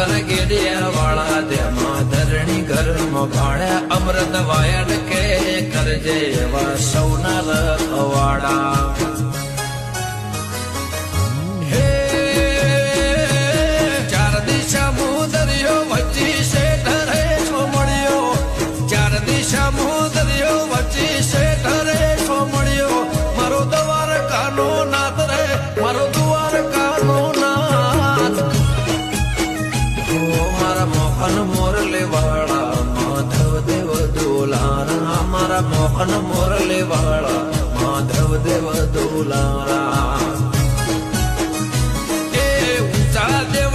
તારા ગેડિયા વાળા દેમાં ધરણી ઘરમાં ભાડ્યા અમૃત વાયડ કે કરજે એવા સૌના રખવાડા હે ચાર દિશા મુદરિયો વચ્ચે શેઠરે છો મળ્યો ચાર દિશા મુદરિયો વચ્ચે શેઠરે છો મળ્યો મારો દ્વારકાનો નાથ રે મારો દ્વારકાનો નાથ મારા મોહન મોરલે વાળા માધવ દેવ દુલારા મારા મોહન મોરલે વાળા માધવ દેવ દુલારા એ ઊંચા દેવ